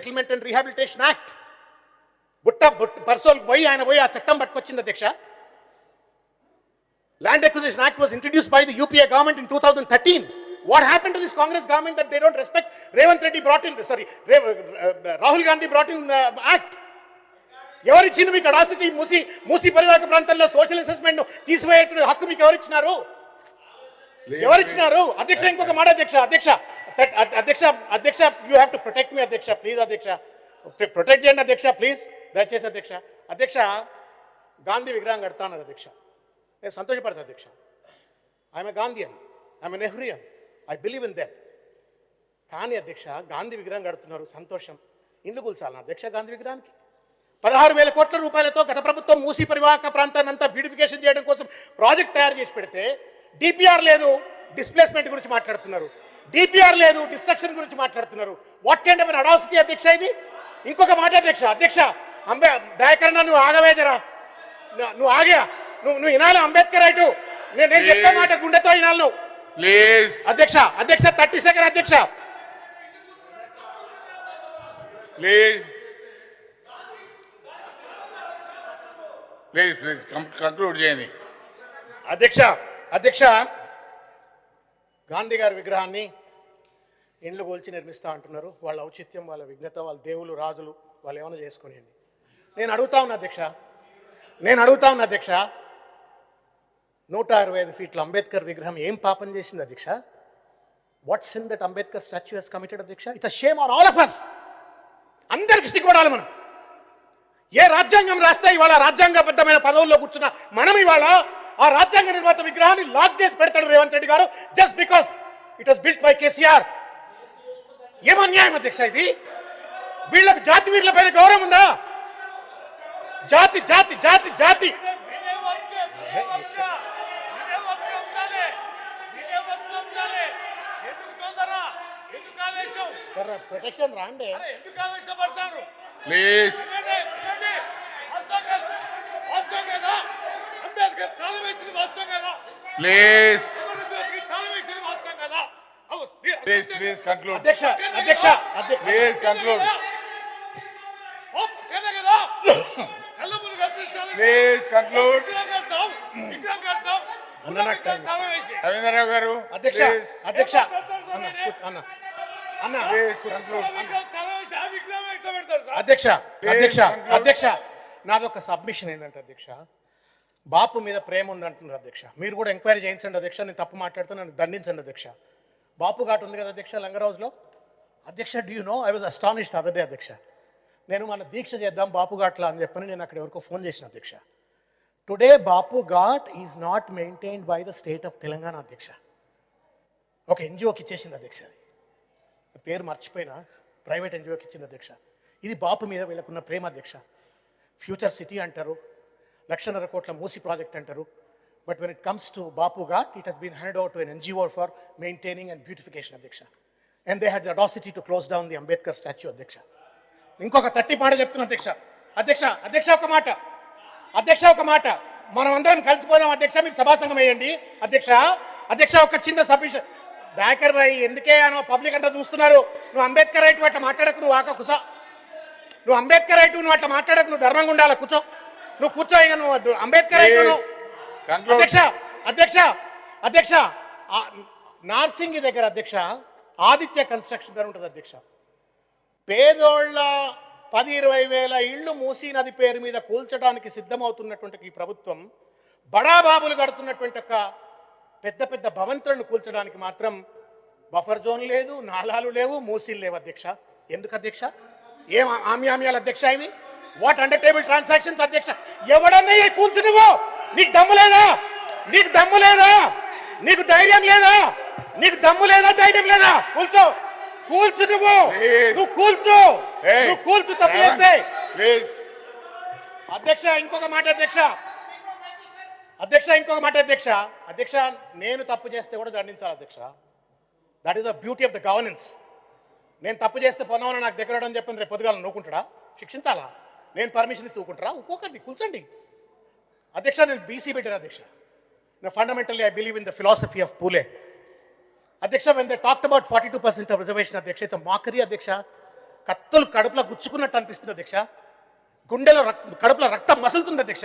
Settlement and rehabilitation act పర్సోల్ పోయి ఆయన పోయి ఆ చట్టం పట్టుకొచ్చింది అధ్యక్ష. Land Acquisition Act was introduced by the UPA government in 2013. What happened to this Congress government that they don't respect? Revanth Reddy brought in, Rahul Gandhi brought in the act. ఎవరిచ్చింది మీకు audacity? మూసి పరివాహక ప్రాంతంలో social assessment తీసివేయ హక్కు మీకు ఎవరిచ్చినారు? ఎవరిచ్చినారు? అధ్యక్ష ఇంకొక మాట అధ్యక్ష you have to protect me అధ్యక్ష, ప్లీజ్ అధ్యక్ష, ప్రొటెక్ట్ చేయండి అధ్యక్ష, ప్లీజ్ దయచేసి అధ్యక్ష గాంధీ విగ్రహం కడతాను అధ్యక్ష, నేను సంతోషపడతా అధ్యక్ష. I'm a Gandhian, I'm a Nehruvian, I believe in them. కానీ అధ్యక్ష గాంధీ విగ్రహం కడుతున్నారు, సంతోషం. ఇల్లు కూల్చాలన్న అధ్యక్ష గాంధీ విగ్రహానికి? 16,000 కోట్ల రూపాయలతో గత ప్రభుత్వం మూసీ పరివాహక ప్రాంతాన్ని అంతా బ్యూటిఫికేషన్ చేయడం కోసం ప్రాజెక్ట్ తయారు చేసి పెడితే డిపిఆర్ లేదు, డిస్ప్లేస్మెంట్ గురించి మాట్లాడుతున్నారు. డిపిఆర్ లేదు, డిస్ట్రక్షన్ గురించి మాట్లాడుతున్నారు. వాట్ కైండ్ ఆఫ్ అడాసిటీ అధ్యక్ష ఇది? ఇంకొక మాట అధ్యక్ష దయాకరణ నువ్వు ఆగవేజరా, నువ్వు ఆగా, నువ్వు వినాలి అంబేద్కర్ రైటు. నేను చెప్పే మాట గుండెతో వినాలి నువ్వు ప్లీజ్. అధ్యక్ష 30 సెకండ్ అధ్యక్ష ప్లీజ్ కంక్లూడ్ చేయండి అధ్యక్ష గాంధీ గారి విగ్రహాన్ని ఇండ్లు కూల్చి నిర్మిస్తా అంటున్నారు. వాళ్ళ ఔచిత్యం, వాళ్ళ విఘ్నత, వాళ్ళ దేవుళ్ళు, రాజులు, వాళ్ళు ఏమైనా చేసుకునేయండి. నేను అడుగుతా ఉన్నా అధ్యక్ష 165 ఫీట్ల అంబేద్కర్ విగ్రహం ఏం పాపం చేసింది అధ్యక్ష? What sin that Ambedkar statue has committed అధ్యక్ష? It's shame on all of us. అందరికి సిగ్గుపడాలి మనం. ఏ రాజ్యాంగం రాస్తే ఇవాళ రాజ్యాంగబద్ధమైన పదవుల్లో కూర్చున్న మనం ఇవాళ ఆ రాజ్యాంగ నిర్మాత విగ్రహాన్ని లాక్ చేసి పెడతాడు రేవంత్ రెడ్డి గారు, just because it was built by KCR. ఏం అన్యాయం అధ్యక్ష ఇది? వీళ్ళకు జాతి వీళ్ళ పైన గౌరవం ఉందా? జాతి జాతి జాతి జాతి ప్రొటెక్షన్ రాండే ప్లీజ్. ప్లీజ్ కంక్లూడ్ అధ్యక్ష please conclude please conclude. Ravindra Rao గారు అధ్యక్ష నాదొక సబ్మిషన్ ఏంటంటే అధ్యక్ష, బాపు మీద ప్రేమ ఉందంటున్నారు అధ్యక్ష. మీరు కూడా ఎంక్వైరీ చేయించండి అధ్యక్ష. నేను తప్పు మాట్లాడుతూ నన్ను దండించండి అధ్యక్ష. బాపు ఘాట్ ఉంది కదా అధ్యక్ష లంగరౌజ్లో అధ్యక్ష. Do you know I was astonished other day అధ్యక్ష. నేను మన దీక్ష చేద్దాం బాపు ఘాట్లో అని చెప్పని నేను అక్కడ ఎవరికో ఫోన్ చేసిన అధ్యక్ష. Today Bapu ghat is not maintained by the state of Telangana అధ్యక్ష. ఒక ఎన్జిఓకి ఇచ్చేసింది అధ్యక్ష. అది పేరు మర్చిపోయినా ప్రైవేట్ ఎన్జిఓకి ఇచ్చింది అధ్యక్ష. ఇది బాపు మీద వీళ్ళకున్న ప్రేమ అధ్యక్ష. ఫ్యూచర్ సిటీ అంటారు, 1,00,000 కోట్ల మూసీ ప్రాజెక్ట్ అంటారు. But when it comes to Bapu Ghat it has been hand over to an NGO for maintaining and beautification అధ్యక్ష. And they had the audacity to close down the Ambedkar statue అధ్యక్ష. ఇంకొక 30 మాట చెప్తున్నా అధ్యక్ష ఒక మాట మనం అందరం కలిసిపోదాం అధ్యక్ష. మీరు సభాసంగం వేయండి అధ్యక్ష ఒక చిన్న సబ్మిషన్. దాకర్ భాయ్ ఎందుకే అనో పబ్లిక్ అంతా చూస్తున్నారు. నువ్వు అంబేద్కర్ రైట్ అట్లా మాట్లాడకు, నువ్వు ఆక కుసా. నువ్వు అంబేద్కర్ రైట్ నువ్వు అట్లా మాట్లాడకు, నువ్వు ధర్మంగా ఉండాలి. నువ్వు కూర్చో ఇక. నువ్వు అంబేద్కర్ రైట్ అధ్యక్ష నార్సింగి దగ్గర అధ్యక్ష ఆదిత్య కన్స్ట్రక్షన్ దగ్గర ఉంటుంది అధ్యక్ష. పేదోళ్ళ 10-20 వేల ఇళ్ళు మూసీ నది పేరు మీద కూల్చడానికి సిద్ధమవుతున్నటువంటి ఈ ప్రభుత్వం బడాబాబులు కడుతున్నటువంటి ఒక పెద్ద పెద్ద భవంతులను కూల్చడానికి మాత్రం బఫర్ జోన్ లేదు, నాలాలు లేవు, మూసీలు లేవు అధ్యక్ష. ఎందుకు అధ్యక్ష? ఏం ఆమ్యామ్యాలు అధ్యక్ష ఇవి? వాట్ అండర్ టేబుల్ ట్రాన్సాక్షన్స్ అధ్యక్ష? ఎవడన్నా కూల్చు నువ్వు? నీకు దమ్ము లేదా? నీకు ధైర్యం లేదా? నీకు దమ్ము లేదా, ధైర్యం లేదా? కూల్చు నువ్వు కూల్చు తప్పు చేస్తే. అధ్యక్ష ఇంకొక మాట అధ్యక్ష నేను తప్పు చేస్తే కూడా దండించాలి అధ్యక్ష. That is the beauty of the governance. నేను తప్పు చేస్తే పొన్నవన నాకు దగ్గర అని చెప్పని రేపు పొద్దుగాల నూకుంటాడా? శిక్షించాలా? నేను పర్మిషన్ ఇస్తూ ఊకుంటారా? ఒక్కొక్కరిని కూర్చోండి అధ్యక్ష. నేను బీసీ బిడ్డను అధ్యక్ష. Fundamentally I believe in the philosophy of Phule అధ్యక్ష. when they talked about 42% of reservation అధ్యక్ష, it's a mockery అధ్యక్ష. కత్తులు కడుపులో గుచ్చుకున్నట్టు అనిపిస్తుంది అధ్యక్ష. గుండెలో కడుపులో రక్తం మసులుతుంది అధ్యక్ష.